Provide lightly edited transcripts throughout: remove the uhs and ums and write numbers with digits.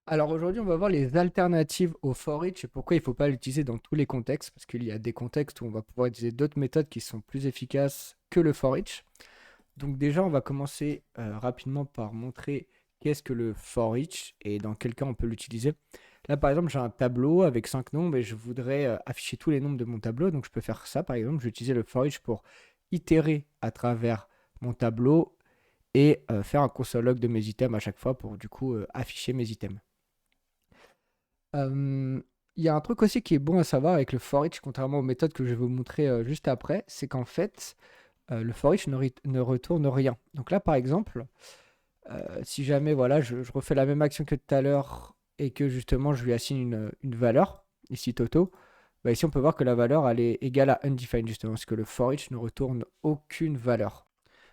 Alors aujourd'hui, on va voir les alternatives au for each et pourquoi il ne faut pas l'utiliser dans tous les contextes, parce qu'il y a des contextes où on va pouvoir utiliser d'autres méthodes qui sont plus efficaces que le for each. Donc déjà, on va commencer rapidement par montrer qu'est-ce que le for each et dans quel cas on peut l'utiliser. Là, par exemple, j'ai un tableau avec 5 nombres et je voudrais afficher tous les nombres de mon tableau. Donc je peux faire ça, par exemple, je vais utiliser le for each pour itérer à travers mon tableau et faire un console log de mes items à chaque fois pour du coup afficher mes items. Euh, Il y a un truc aussi qui est bon à savoir avec le for each, contrairement aux méthodes que je vais vous montrer juste après, c'est qu'en fait, le for each ne retourne rien. Donc là, par exemple, si jamais voilà, je refais la même action que tout à l'heure et que justement je lui assigne une valeur, ici Toto, bah ici on peut voir que la valeur elle est égale à undefined justement, parce que le for each ne retourne aucune valeur.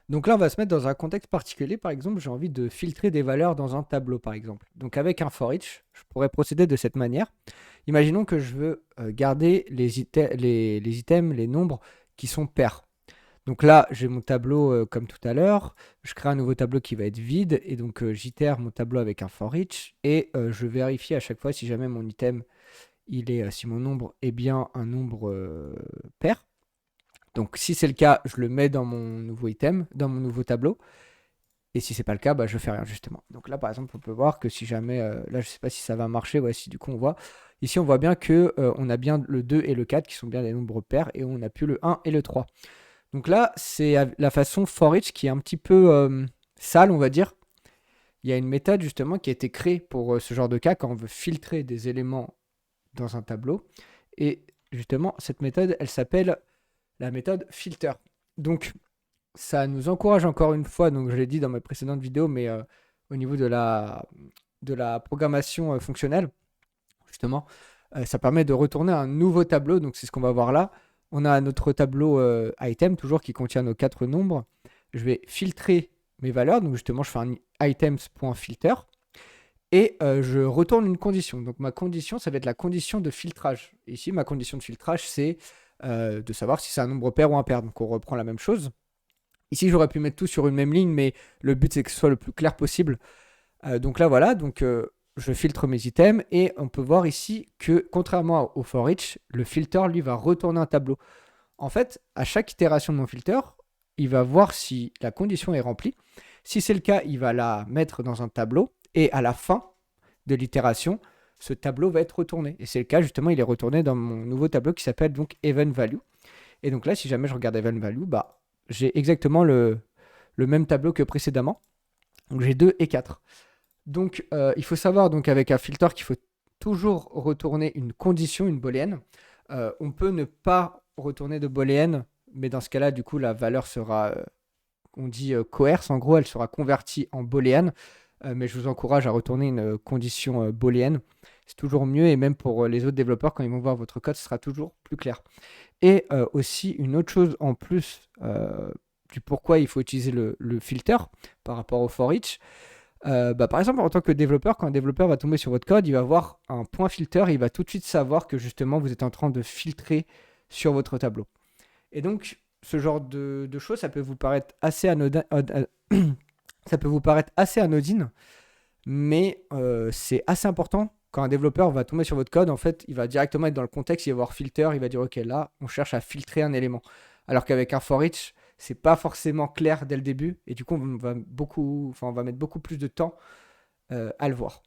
Donc là, on va se mettre dans un contexte particulier. Par exemple, j'ai envie de filtrer des valeurs dans un tableau, par exemple. Donc avec un for each, je pourrais procéder de cette manière. Imaginons que je veux garder les items, les nombres qui sont pairs. Donc là, j'ai mon tableau comme tout à l'heure. Je crée un nouveau tableau qui va être vide. Et donc, j'itère mon tableau avec un for each. Et je vérifie à chaque fois si jamais mon item, si mon nombre est bien un nombre pair. Donc, si c'est le cas, je le mets dans mon nouveau item, dans mon nouveau tableau. Et si c'est pas le cas, bah, je fais rien justement. Donc là, par exemple, on peut voir que si jamais, là, je sais pas si ça va marcher, ouais, si du coup on voit, ici on voit bien que on a bien le 2 et le 4 qui sont bien des nombres pairs et on n'a plus le 1 et le 3. Donc là, c'est la façon for each qui est un petit peu sale, on va dire. Il y a une méthode justement qui a été créée pour ce genre de cas quand on veut filtrer des éléments dans un tableau. Et justement, cette méthode, elle s'appelle la méthode filter. Donc, ça nous encourage encore une fois, donc je l'ai dit dans mes précédentes vidéos, mais au niveau de la programmation fonctionnelle, justement, ça permet de retourner un nouveau tableau. Donc c'est ce qu'on va voir là. On a notre tableau item, toujours qui contient nos quatre nombres. Je vais filtrer mes valeurs. Donc justement, je fais un items.filter et je retourne une condition. Donc ma condition, ça va être la condition de filtrage. Et ici, ma condition de filtrage, c'est de savoir si c'est un nombre pair ou impair. Donc on reprend la même chose. Ici, j'aurais pu mettre tout sur une même ligne, mais le but, c'est que ce soit le plus clair possible. Donc là, voilà, donc je filtre mes items et on peut voir ici que, contrairement au for each, le filter, lui, va retourner un tableau. En fait, à chaque itération de mon filter, il va voir si la condition est remplie. Si c'est le cas, il va la mettre dans un tableau et à la fin de l'itération, ce tableau va être retourné. Et c'est le cas, justement, il est retourné dans mon nouveau tableau qui s'appelle donc Event Value. Et donc là, si jamais je regarde Event Value, bah, j'ai exactement le même tableau que précédemment. Donc j'ai 2 et 4. Donc il faut savoir donc avec un filter qu'il faut toujours retourner une condition, une booléenne. On peut ne pas retourner de booléenne, mais dans ce cas-là, du coup, la valeur sera, on dit coerce, en gros, elle sera convertie en booléenne. Mais je vous encourage à retourner une condition booléenne. C'est toujours mieux, et même pour les autres développeurs, quand ils vont voir votre code, ce sera toujours plus clair. Et aussi, une autre chose en plus du pourquoi il faut utiliser le filter par rapport au for each. Bah, par exemple, en tant que développeur, quand un développeur va tomber sur votre code, il va voir un point filter et il va tout de suite savoir que justement vous êtes en train de filtrer sur votre tableau. Et donc, ce genre de choses, ça peut vous paraître assez anodin, ça peut vous paraître assez anodine, mais c'est assez important. Quand un développeur va tomber sur votre code, en fait, il va directement être dans le contexte, il va voir filter, il va dire ok, là, on cherche à filtrer un élément. Alors qu'avec un for each, c'est pas forcément clair dès le début, et du coup, on va mettre beaucoup plus de temps à le voir.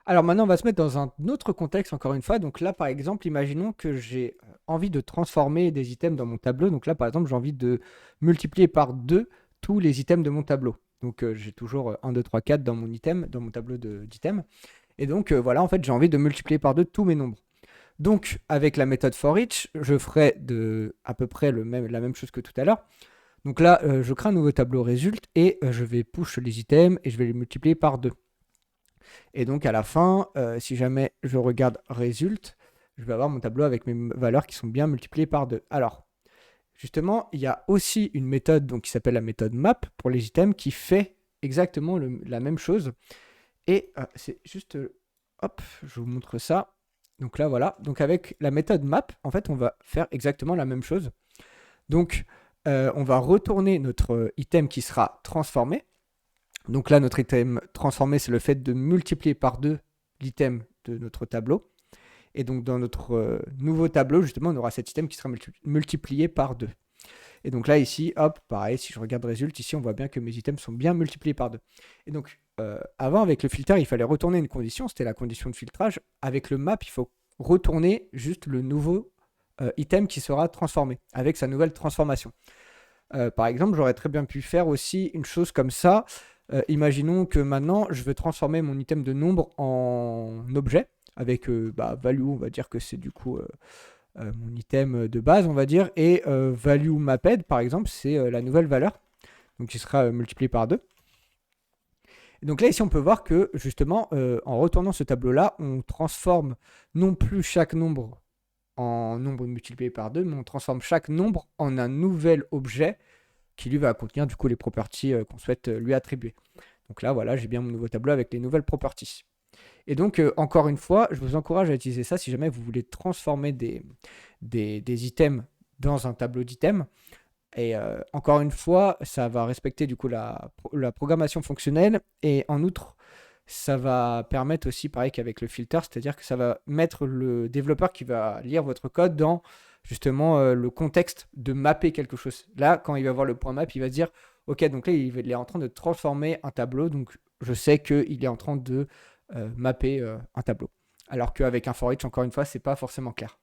Alors maintenant, on va se mettre dans un autre contexte, encore une fois. Donc là, par exemple, imaginons que j'ai envie de transformer des items dans mon tableau. Donc là, par exemple, j'ai envie de multiplier par 2 tous les items de mon tableau. Donc j'ai toujours 1, 2, 3, 4 dans mon item, dans mon tableau d'items. Et donc voilà, en fait, j'ai envie de multiplier par 2 tous mes nombres. Donc avec la méthode for each, je ferai à peu près la même chose que tout à l'heure. Donc là, je crée un nouveau tableau résulte et je vais push les items et je vais les multiplier par 2. Et donc à la fin, si jamais je regarde résulte, je vais avoir mon tableau avec mes valeurs qui sont bien multipliées par 2. Alors, justement, il y a aussi une méthode donc, qui s'appelle la méthode map pour les items qui fait exactement la même chose. Et c'est juste, hop, je vous montre ça. Donc là, voilà. Donc avec la méthode map, en fait, on va faire exactement la même chose. Donc, on va retourner notre item qui sera transformé. Donc là, notre item transformé, c'est le fait de multiplier par 2 l'item de notre tableau. Et donc dans notre nouveau tableau, justement, on aura cet item qui sera multiplié par 2. Et donc là, ici, hop, pareil, si je regarde résultat, ici, on voit bien que mes items sont bien multipliés par 2. Et donc, avant, avec le filter, il fallait retourner une condition, c'était la condition de filtrage. Avec le map, il faut retourner juste le nouveau item qui sera transformé, avec sa nouvelle transformation. Par exemple, j'aurais très bien pu faire aussi une chose comme ça. Imaginons que maintenant, je veux transformer mon item de nombre en objet, avec value, on va dire que c'est du coup mon item de base, on va dire, et value mapped, par exemple, c'est la nouvelle valeur, donc qui sera multipliée par 2. Et donc là, ici, on peut voir que, justement, en retournant ce tableau-là, on transforme non plus chaque nombre en nombre multiplié par 2, mais on transforme chaque nombre en un nouvel objet qui lui va contenir du coup les properties qu'on souhaite lui attribuer. Donc là, voilà, j'ai bien mon nouveau tableau avec les nouvelles properties. Et donc, encore une fois, je vous encourage à utiliser ça si jamais vous voulez transformer des items dans un tableau d'items. Et encore une fois, ça va respecter du coup la programmation fonctionnelle. Et en outre, ça va permettre aussi, pareil qu'avec le filter, c'est-à-dire que ça va mettre le développeur qui va lire votre code dans justement le contexte de mapper quelque chose. Là, quand il va voir le point map, il va se dire, ok, donc là, il est en train de transformer un tableau, donc je sais qu'il est en train de mapper un tableau. Alors qu'avec un for each, encore une fois, c'est pas forcément clair.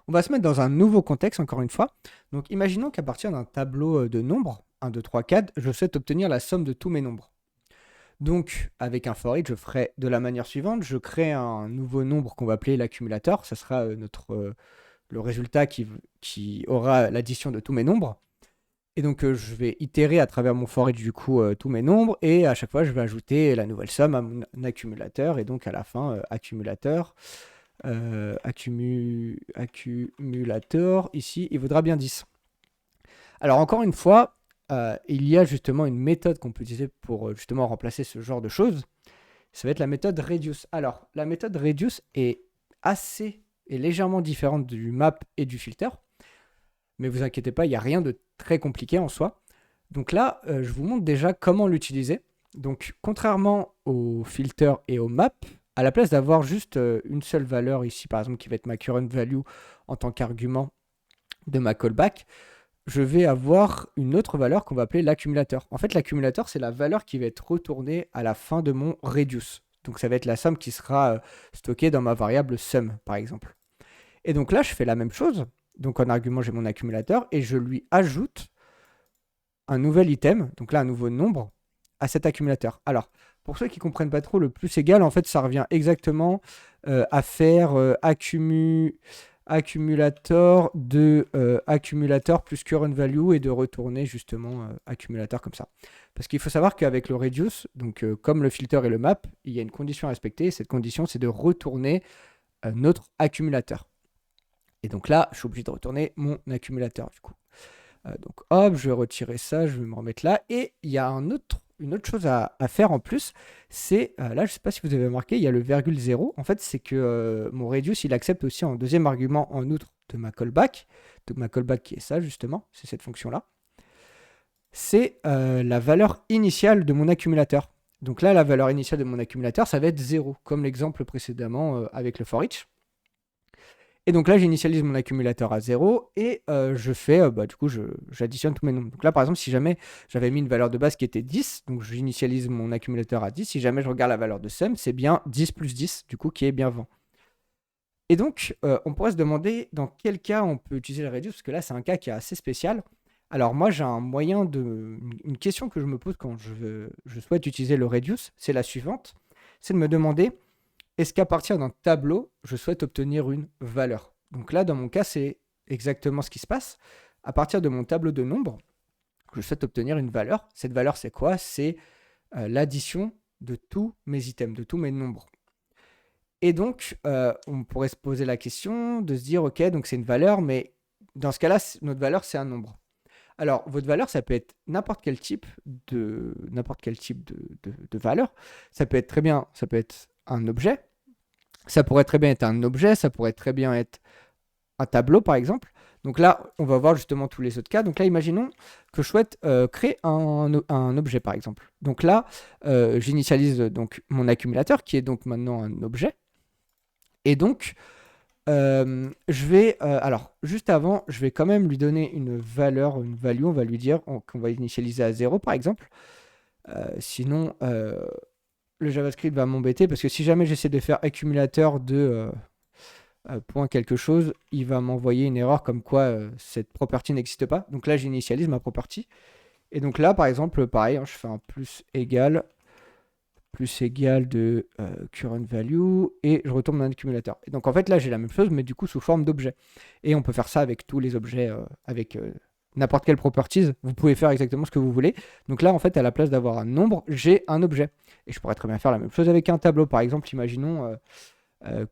On va se mettre dans un nouveau contexte, encore une fois. Donc, imaginons qu'à partir d'un tableau de nombres, 1, 2, 3, 4, je souhaite obtenir la somme de tous mes nombres. Donc, avec un for each, je ferai de la manière suivante. Je crée un nouveau nombre qu'on va appeler l'accumulateur. Ça sera le résultat qui aura l'addition de tous mes nombres. Et donc, je vais itérer à travers mon for each, du coup, tous mes nombres. Et à chaque fois, je vais ajouter la nouvelle somme à mon accumulateur. Et donc, à la fin, accumulateur, accumulateur, ici, il vaudra bien 10. Alors, encore une fois, il y a justement une méthode qu'on peut utiliser pour justement remplacer ce genre de choses. Ça va être la méthode reduce. Alors, la méthode reduce est légèrement différente du map et du filter. Mais vous inquiétez pas, il n'y a rien de très compliqué en soi. Donc là, je vous montre déjà comment l'utiliser. Donc, contrairement au filter et au map, à la place d'avoir juste une seule valeur ici, par exemple, qui va être ma current value en tant qu'argument de ma callback, je vais avoir une autre valeur qu'on va appeler l'accumulateur. En fait, l'accumulateur, c'est la valeur qui va être retournée à la fin de mon reduce. Donc, ça va être la somme qui sera stockée dans ma variable sum, par exemple. Et donc là, je fais la même chose. Donc, en argument, j'ai mon accumulateur et je lui ajoute un nouvel item, donc là, un nouveau nombre, à cet accumulateur. Alors, pour ceux qui ne comprennent pas trop, le plus égal, en fait, ça revient exactement à faire accumulator de accumulateur plus current value et de retourner justement accumulateur comme ça. Parce qu'il faut savoir qu'avec le reduce, donc comme le filter et le map, il y a une condition à respecter. Cette condition, c'est de retourner notre accumulateur. Et donc là, je suis obligé de retourner mon accumulateur du coup. Donc hop, je vais retirer ça, je vais me remettre là. Et il y a une autre chose à faire en plus, c'est, là je ne sais pas si vous avez remarqué, il y a le virgule 0. En fait, c'est que mon reduce, il accepte aussi en deuxième argument en outre de ma callback. Donc ma callback qui est ça justement, c'est cette fonction-là. C'est la valeur initiale de mon accumulateur. Donc là, la valeur initiale de mon accumulateur, ça va être 0, comme l'exemple précédemment avec le for each. Et donc là, j'initialise mon accumulateur à 0 et je fais, du coup, j'additionne tous mes nombres. Donc là, par exemple, si jamais j'avais mis une valeur de base qui était 10, donc j'initialise mon accumulateur à 10. Si jamais je regarde la valeur de sum, c'est bien 10 plus 10, du coup, qui est bien 20. Et donc, on pourrait se demander dans quel cas on peut utiliser le reduce, parce que là, c'est un cas qui est assez spécial. Alors moi, j'ai une question que je me pose quand je souhaite utiliser le reduce, c'est la suivante, c'est de me demander, est-ce qu'à partir d'un tableau, je souhaite obtenir une valeur? Donc là, dans mon cas, c'est exactement ce qui se passe. À partir de mon tableau de nombres, je souhaite obtenir une valeur. Cette valeur, c'est quoi? C'est l'addition de tous mes items, de tous mes nombres. Et donc, on pourrait se poser la question de se dire, ok, donc c'est une valeur, mais dans ce cas-là, notre valeur, c'est un nombre. Alors, votre valeur, ça peut être n'importe quel type de valeur. Ça peut être très bien, ça peut être un objet. Ça pourrait très bien être un objet, ça pourrait très bien être un tableau, par exemple. Donc là, on va voir justement tous les autres cas. Donc là, imaginons que je souhaite créer un objet, par exemple. Donc là, j'initialise donc mon accumulateur, qui est donc maintenant un objet. Et donc, je vais, alors, juste avant, je vais quand même lui donner une valeur, une value. On va lui dire qu'on va initialiser à 0, par exemple. Sinon, le JavaScript va m'embêter parce que si jamais j'essaie de faire accumulateur de point quelque chose, il va m'envoyer une erreur comme quoi cette property n'existe pas. Donc là, j'initialise ma property. Et donc là, par exemple, pareil, hein, je fais un plus égal de current value et je retourne mon accumulateur. Et donc en fait, là, j'ai la même chose, mais du coup, sous forme d'objet. Et on peut faire ça avec tous les objets, avec n'importe quelle properties. Vous pouvez faire exactement ce que vous voulez. Donc là, en fait, à la place d'avoir un nombre, j'ai un objet. Et je pourrais très bien faire la même chose avec un tableau. Par exemple, imaginons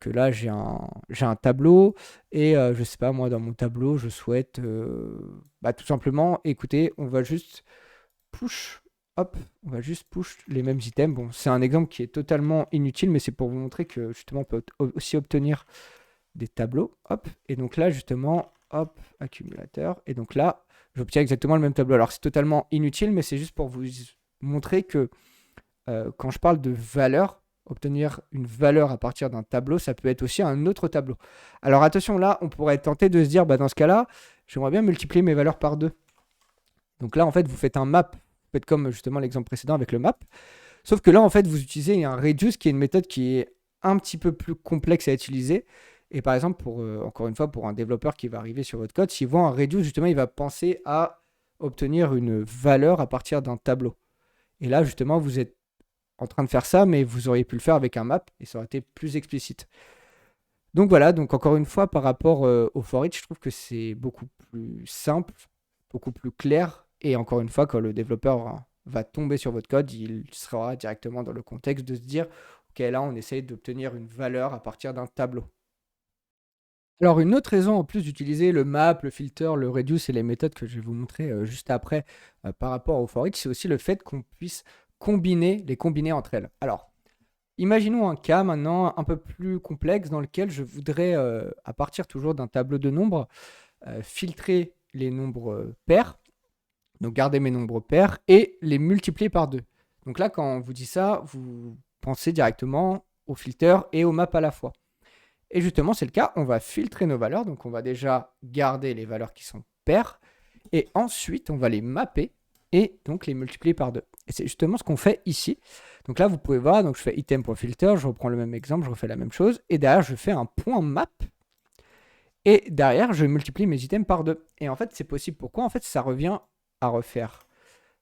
que là, j'ai un tableau et je sais pas, moi, dans mon tableau, je souhaite tout simplement, écoutez, on va juste push, hop, on va juste push les mêmes items. Bon, c'est un exemple qui est totalement inutile, mais c'est pour vous montrer que justement, on peut aussi obtenir des tableaux, hop, et donc là, justement, hop, accumulateur, et donc là, j'obtiens exactement le même tableau. Alors, c'est totalement inutile, mais c'est juste pour vous montrer que quand je parle de valeur, obtenir une valeur à partir d'un tableau, ça peut être aussi un autre tableau. Alors attention, là, on pourrait être tenté de se dire, dans ce cas-là, j'aimerais bien multiplier mes valeurs par 2. Donc là, en fait, vous faites un map. Vous faites comme justement l'exemple précédent avec le map. Sauf que là, en fait, vous utilisez un reduce qui est une méthode qui est un petit peu plus complexe à utiliser. Et par exemple, encore une fois, pour un développeur qui va arriver sur votre code, s'il voit un reduce, justement, il va penser à obtenir une valeur à partir d'un tableau. Et là, justement, vous êtes en train de faire ça, mais vous auriez pu le faire avec un map et ça aurait été plus explicite. Donc voilà, donc encore une fois, par rapport au for each, je trouve que c'est beaucoup plus simple, beaucoup plus clair. Et encore une fois, quand le développeur va tomber sur votre code, il sera directement dans le contexte de se dire, OK, là, on essaye d'obtenir une valeur à partir d'un tableau. Alors, une autre raison, en plus d'utiliser le map, le filter, le reduce et les méthodes que je vais vous montrer juste après par rapport au for each, c'est aussi le fait qu'on puisse les combiner entre elles. Alors, imaginons un cas maintenant un peu plus complexe dans lequel je voudrais, à partir toujours d'un tableau de nombres, filtrer les nombres pairs, donc garder mes nombres pairs et les multiplier par 2. Donc là, quand on vous dit ça, vous pensez directement au filter et au map à la fois. Et justement, c'est le cas, on va filtrer nos valeurs, donc on va déjà garder les valeurs qui sont paires, et ensuite on va les mapper et donc les multiplier par 2. Et c'est justement ce qu'on fait ici. Donc là, vous pouvez voir, donc je fais item.filter, je reprends le même exemple, je refais la même chose, et derrière, je fais un point map, et derrière, je multiplie mes items par 2. Et en fait, c'est possible. Pourquoi? En fait, ça revient à refaire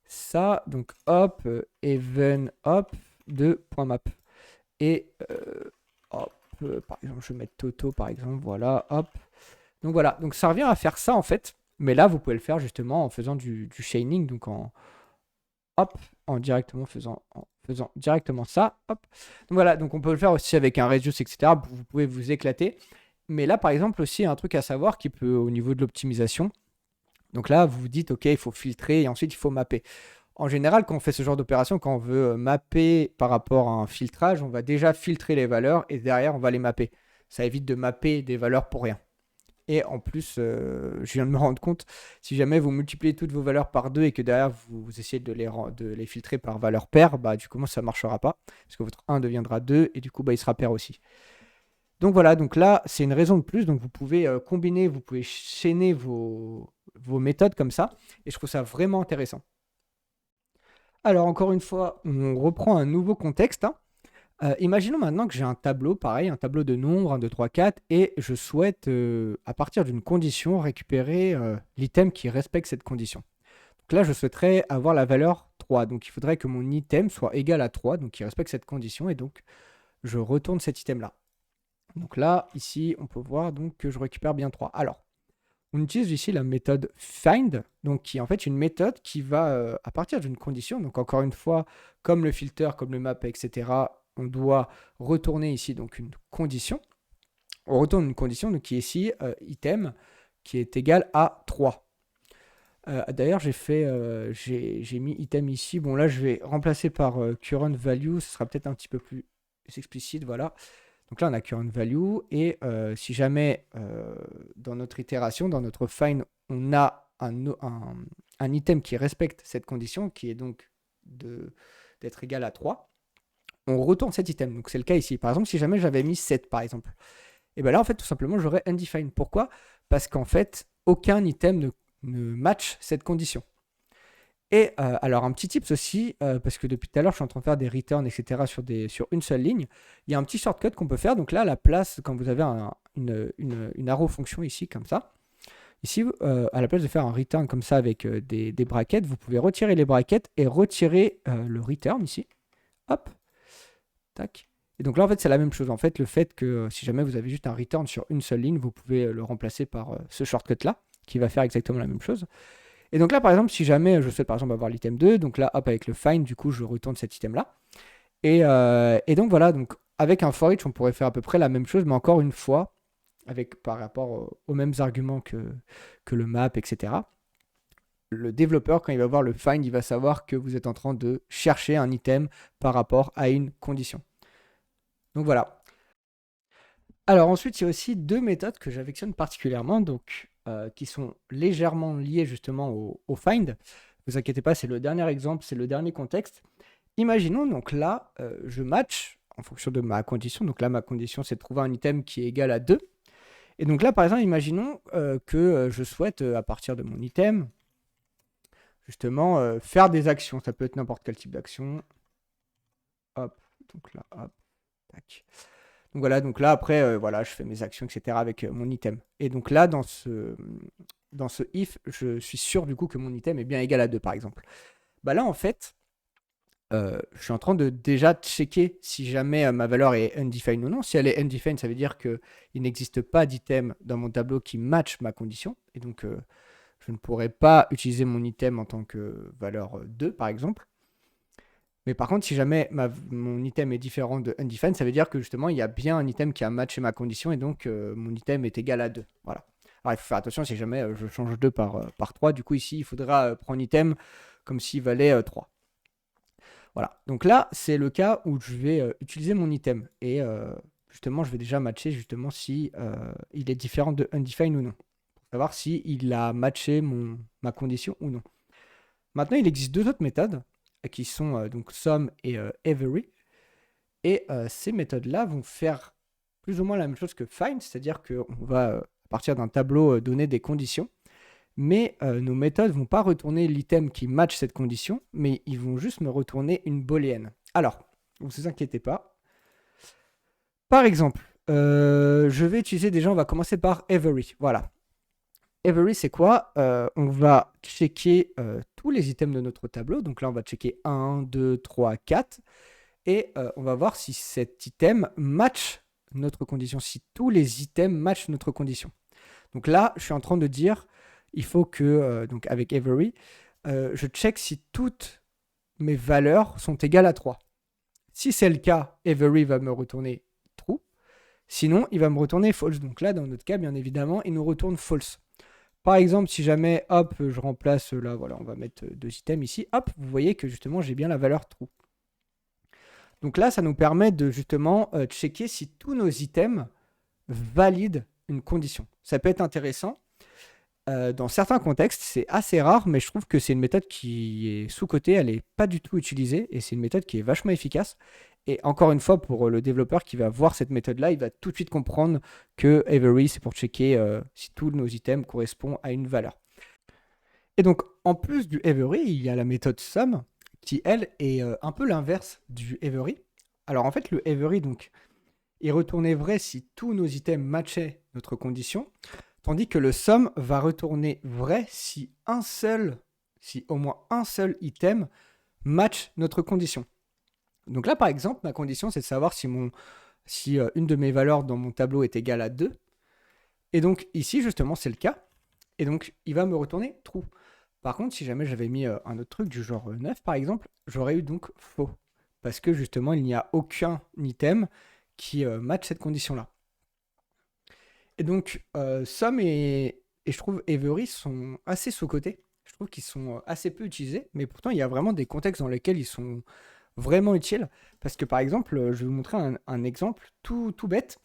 ça, donc hop, even hop, de point map. Et hop, par exemple, je vais mettre Toto, par exemple, voilà, hop. Donc voilà, donc ça revient à faire ça en fait, mais là, vous pouvez le faire justement en faisant du chaining, donc en faisant directement ça, hop. Donc voilà, donc on peut le faire aussi avec un reduce, etc. Vous pouvez vous éclater. Mais là, par exemple, aussi, un truc à savoir qui peut, au niveau de l'optimisation, donc là, vous vous dites, OK, il faut filtrer et ensuite il faut mapper. En général, quand on fait ce genre d'opération, quand on veut mapper par rapport à un filtrage, on va déjà filtrer les valeurs et derrière, on va les mapper. Ça évite de mapper des valeurs pour rien. Et en plus, je viens de me rendre compte, si jamais vous multipliez toutes vos valeurs par 2 et que derrière vous essayez de les filtrer par valeur paire, du coup, ça ne marchera pas. Parce que votre 1 deviendra 2 et du coup, il sera pair aussi. Donc voilà, donc là, c'est une raison de plus. Donc vous pouvez combiner, vous pouvez chaîner vos méthodes comme ça. Et je trouve ça vraiment intéressant. Alors encore une fois, on reprend un nouveau contexte, hein. Imaginons maintenant que j'ai un tableau, pareil, un tableau de nombres, 1, 2, 3, 4, et je souhaite, à partir d'une condition, récupérer l'item qui respecte cette condition. Donc là, je souhaiterais avoir la valeur 3. Donc il faudrait que mon item soit égal à 3, donc qui respecte cette condition, et donc je retourne cet item-là. Donc là, ici, on peut voir donc, que je récupère bien 3. Alors, on utilise ici la méthode find, donc qui est en fait une méthode qui va, à partir d'une condition, donc encore une fois, comme le filter, comme le map, etc., on doit retourner ici donc une condition. On retourne une condition donc, qui est ici item qui est égal à 3. D'ailleurs, j'ai mis item ici. Bon, là, je vais remplacer par current value. Ce sera peut-être un petit peu plus explicite. Voilà. Donc là, on a current value. Et si jamais dans notre itération, dans notre find, on a un item qui respecte cette condition, qui est donc d'être égal à 3, on retourne cet item. Donc c'est le cas ici. Par exemple, si jamais j'avais mis 7, par exemple, et bien là, en fait, tout simplement, j'aurais undefined. Pourquoi? Parce qu'en fait, aucun item ne match cette condition. Et alors, un petit tips aussi, parce que depuis tout à l'heure, je suis en train de faire des returns, etc. sur une seule ligne. Il y a un petit shortcut qu'on peut faire. Donc là, à la place, quand vous avez une arrow fonction ici, comme ça, ici, à la place de faire un return comme ça avec des brackets, vous pouvez retirer les brackets et retirer le return ici. Hop, tac. Et donc là, en fait, c'est la même chose. En fait, le fait que si jamais vous avez juste un return sur une seule ligne, vous pouvez le remplacer par ce shortcut-là, qui va faire exactement la même chose. Et donc là, par exemple, si jamais je souhaite par exemple avoir l'item 2, donc là, hop, avec le find, du coup, je retourne cet item-là. Et donc voilà, donc avec un for each, on pourrait faire à peu près la même chose, mais encore une fois, par rapport aux mêmes arguments que le map, etc. Le développeur, quand il va voir le find, il va savoir que vous êtes en train de chercher un item par rapport à une condition. Donc voilà. Alors ensuite, il y a aussi deux méthodes que j'affectionne particulièrement, donc qui sont légèrement liées justement au find. Ne vous inquiétez pas, c'est le dernier exemple, c'est le dernier contexte. Imaginons donc là, je match en fonction de ma condition. Donc là, ma condition, c'est de trouver un item qui est égal à 2. Et donc là, par exemple, imaginons que je souhaite, à partir de mon item, justement, faire des actions. Ça peut être n'importe quel type d'action. Hop, donc là, hop, tac. Donc voilà, donc là, après, voilà, je fais mes actions, etc. avec mon item. Et donc là, dans ce if, je suis sûr du coup que mon item est bien égal à 2, par exemple. Bah là, en fait, je suis en train de déjà checker si jamais ma valeur est undefined ou non. Si elle est undefined, ça veut dire qu'il n'existe pas d'item dans mon tableau qui match ma condition. Et donc, je ne pourrais pas utiliser mon item en tant que valeur 2, par exemple. Mais par contre, si jamais mon item est différent de undefined, ça veut dire que justement, il y a bien un item qui a matché ma condition et donc mon item est égal à 2. Voilà. Alors, il faut faire attention si jamais je change 2 par 3. Du coup, ici, il faudra prendre un item comme s'il valait 3. Voilà. Donc là, c'est le cas où je vais utiliser mon item. Et justement, je vais déjà matcher justement si il est différent de undefined ou non. Pour savoir si il a matché ma condition ou non. Maintenant, il existe deux autres méthodes qui sont donc sum et every. Et ces méthodes-là vont faire plus ou moins la même chose que find, c'est-à-dire qu'on va, à partir d'un tableau, donner des conditions, mais nos méthodes ne vont pas retourner l'item qui match cette condition, mais ils vont juste me retourner une booléenne. Alors, ne vous inquiétez pas. Par exemple, je vais utiliser déjà, on va commencer par every. Voilà. Every, c'est quoi? On va checker tous les items de notre tableau. Donc là, on va checker 1, 2, 3, 4. Et on va voir si cet item match notre condition, si tous les items matchent notre condition. Donc là, je suis en train de dire, il faut que, donc avec every, je check si toutes mes valeurs sont égales à 3. Si c'est le cas, every va me retourner true. Sinon, il va me retourner false. Donc là, dans notre cas, bien évidemment, il nous retourne false. Par exemple, si jamais, hop, je remplace, là, voilà, on va mettre deux items ici, hop, vous voyez que justement, j'ai bien la valeur true. Donc là, ça nous permet de justement checker si tous nos items valident une condition. Ça peut être intéressant. Dans certains contextes, c'est assez rare, mais je trouve que c'est une méthode qui est sous-cotée, elle n'est pas du tout utilisée, et c'est une méthode qui est vachement efficace. Et encore une fois, pour le développeur qui va voir cette méthode-là, il va tout de suite comprendre que every, c'est pour checker si tous nos items correspondent à une valeur. Et donc, en plus du every, il y a la méthode sum, qui, elle, est un peu l'inverse du every. Alors, en fait, le every, donc, il retournait vrai si tous nos items matchaient notre condition, tandis que le sum va retourner vrai si au moins un seul item match notre condition. Donc là, par exemple, ma condition, c'est de savoir si une de mes valeurs dans mon tableau est égale à 2. Et donc, ici, justement, c'est le cas. Et donc, il va me retourner true. Par contre, si jamais j'avais mis un autre truc du genre 9, par exemple, j'aurais eu donc faux. Parce que, justement, il n'y a aucun item qui match cette condition-là. Et donc, sum et je trouve every sont assez sous-cotés. Je trouve qu'ils sont assez peu utilisés. Mais pourtant, il y a vraiment des contextes dans lesquels ils sont vraiment utile. Parce que par exemple, je vais vous montrer un exemple tout bête.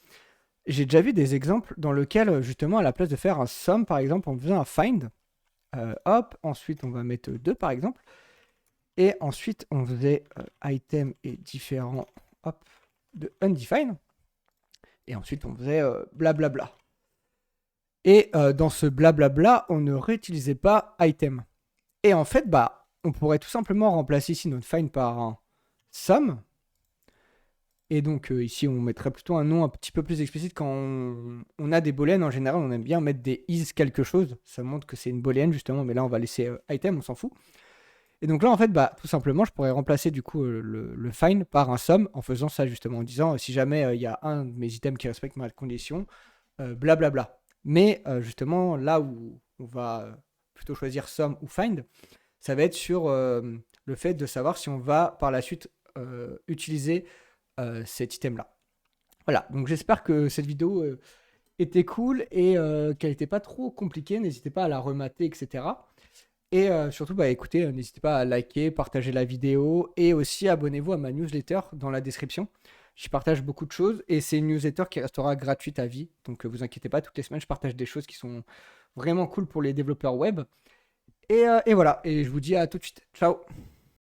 J'ai déjà vu des exemples dans lesquels, justement, à la place de faire un sum, par exemple, on faisait un find. Hop, ensuite on va mettre 2 par exemple. Et ensuite on faisait item et différent, hop, de undefined. Et ensuite on faisait blablabla. Et dans ce blablabla, on ne réutilisait pas item. Et en fait, bah, on pourrait tout simplement remplacer ici notre find par un sum. Et donc ici, on mettrait plutôt un nom un petit peu plus explicite quand on a des booleans. En général, on aime bien mettre des is quelque chose. Ça montre que c'est une boolean justement, mais là, on va laisser item, on s'en fout. Et donc là, en fait, bah, tout simplement, je pourrais remplacer du coup le find par un sum en faisant ça justement, en disant si jamais il y a un de mes items qui respecte ma condition, blablabla. Mais justement, là où on va plutôt choisir sum ou find, ça va être sur le fait de savoir si on va par la suite utiliser cet item-là. Voilà, donc j'espère que cette vidéo était cool et qu'elle n'était pas trop compliquée. N'hésitez pas à la remater, etc. Et surtout, bah, écoutez, n'hésitez pas à liker, partager la vidéo et aussi abonnez-vous à ma newsletter dans la description. J'y partage beaucoup de choses et c'est une newsletter qui restera gratuite à vie. Donc vous inquiétez pas, toutes les semaines, je partage des choses qui sont vraiment cool pour les développeurs web. Et voilà, et je vous dis à tout de suite. Ciao!